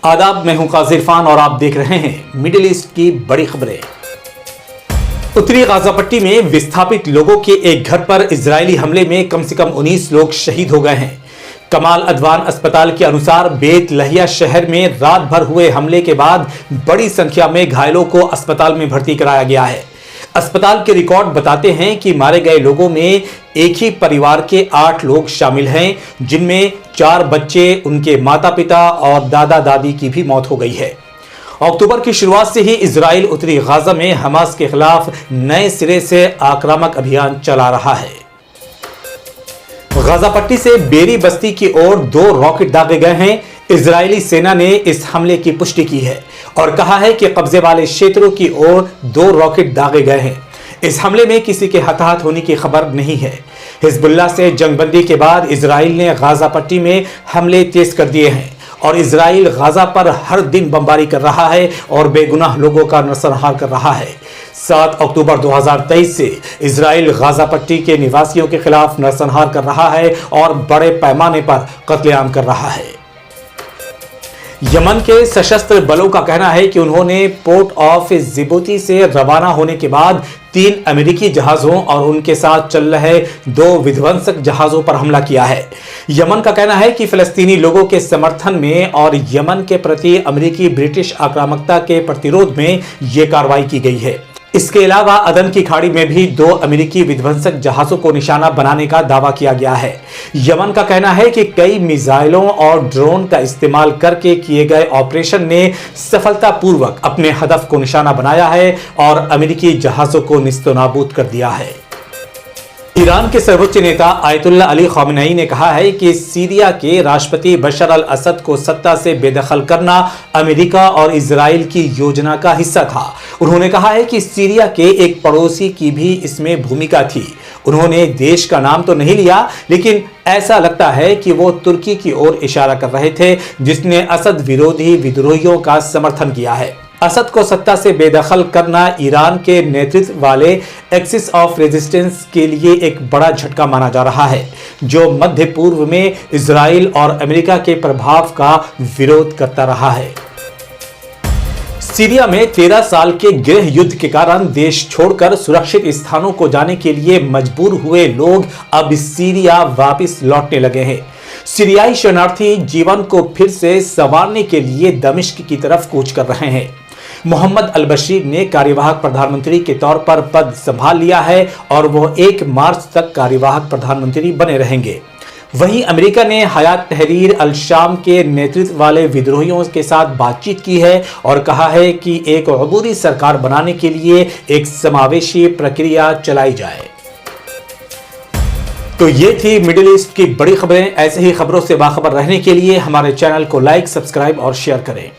आदाब, मैं हूं काज़ी इरफान और आप देख रहे हैं मिडिल ईस्ट की बड़ी खबरें। उत्तरी गाजा पट्टी में विस्थापित लोगों के एक घर पर इजरायली हमले में कम से कम 19 लोग शहीद हो गए हैं। कमाल अदवान अस्पताल के अनुसार बेत लहिया शहर में रात भर हुए हमले के बाद बड़ी संख्या में घायलों को अस्पताल में भर्ती कराया गया है। अस्पताल के रिकॉर्ड बताते हैं कि मारे गए लोगों में एक ही परिवार के 8 लोग शामिल हैं, जिनमें 4 बच्चे, उनके माता पिता और दादा दादी की भी मौत हो गई है। अक्टूबर की शुरुआत से ही इजराइल उत्तरी गाजा में हमास के खिलाफ नए सिरे से आक्रामक अभियान चला रहा है। गाजा पट्टी से बेरी बस्ती की ओर 2 रॉकेट दागे गए हैं। इजरायली सेना ने इस हमले की पुष्टि की है और कहा है कि कब्जे वाले क्षेत्रों की ओर 2 रॉकेट दागे गए हैं। इस हमले में किसी के हताहत होने की खबर नहीं है। हिजबुल्लाह से जंगबंदी के बाद इजराइल ने गाजा पट्टी में हमले तेज कर दिए हैं और इजराइल गाजा पर हर दिन बमबारी कर रहा है और बेगुनाह लोगों का नरसंहार कर रहा है। 7 अक्टूबर 2023 से इजराइल गाजा पट्टी के निवासियों के खिलाफ नरसंहार कर रहा है और बड़े पैमाने पर कत्लेआम कर रहा है। यमन के सशस्त्र बलों का कहना है कि उन्होंने पोर्ट ऑफ जिबूती से रवाना होने के बाद 3 अमेरिकी जहाजों और उनके साथ चल रहे 2 विध्वंसक जहाजों पर हमला किया है। यमन का कहना है कि फिलिस्तीनी लोगों के समर्थन में और यमन के प्रति अमेरिकी ब्रिटिश आक्रामकता के प्रतिरोध में यह कार्रवाई की गई है। इसके अलावा अदन की खाड़ी में भी 2 अमेरिकी विध्वंसक जहाजों को निशाना बनाने का दावा किया गया है। यमन का कहना है कि कई मिसाइलों और ड्रोन का इस्तेमाल करके किए गए ऑपरेशन ने सफलतापूर्वक अपने हदफ को निशाना बनाया है और अमेरिकी जहाजों को निस्तनाबूद कर दिया है। ईरान के सर्वोच्च नेता आयतुल्लाह अली खामेनी ने कहा है कि सीरिया के राष्ट्रपति बशर अल असद को सत्ता से बेदखल करना अमेरिका और इजराइल की योजना का हिस्सा था। उन्होंने कहा है कि सीरिया के एक पड़ोसी की भी इसमें भूमिका थी। उन्होंने देश का नाम तो नहीं लिया, लेकिन ऐसा लगता है कि वो तुर्की की ओर इशारा कर रहे थे, जिसने असद विरोधी विद्रोहियों का समर्थन किया है। असद को सत्ता से बेदखल करना ईरान के नेतृत्व वाले एक्सिस ऑफ रेजिस्टेंस के लिए एक बड़ा झटका माना जा रहा है, जो मध्य पूर्व में इजराइल और अमेरिका के प्रभाव का विरोध करता रहा है। सीरिया में 13 साल के गृह युद्ध के कारण देश छोड़कर सुरक्षित स्थानों को जाने के लिए मजबूर हुए लोग अब सीरिया वापस लौटने लगे हैं। सीरियाई शरणार्थी जीवन को फिर से संवारने के लिए दमिश्क की तरफ कूच कर रहे हैं। मोहम्मद अल बशीर ने कार्यवाहक प्रधानमंत्री के तौर पर पद संभाल लिया है और वह 1 मार्च तक कार्यवाहक प्रधानमंत्री बने रहेंगे। वहीं अमेरिका ने हयात तहरीर अल शाम के नेतृत्व वाले विद्रोहियों के साथ बातचीत की है और कहा है कि एक अबूरी सरकार बनाने के लिए एक समावेशी प्रक्रिया चलाई जाए। तो ये थी मिडिल ईस्ट की बड़ी खबरें। ऐसे ही खबरों से बाखबर रहने के लिए हमारे चैनल को लाइक, सब्सक्राइब और शेयर करें।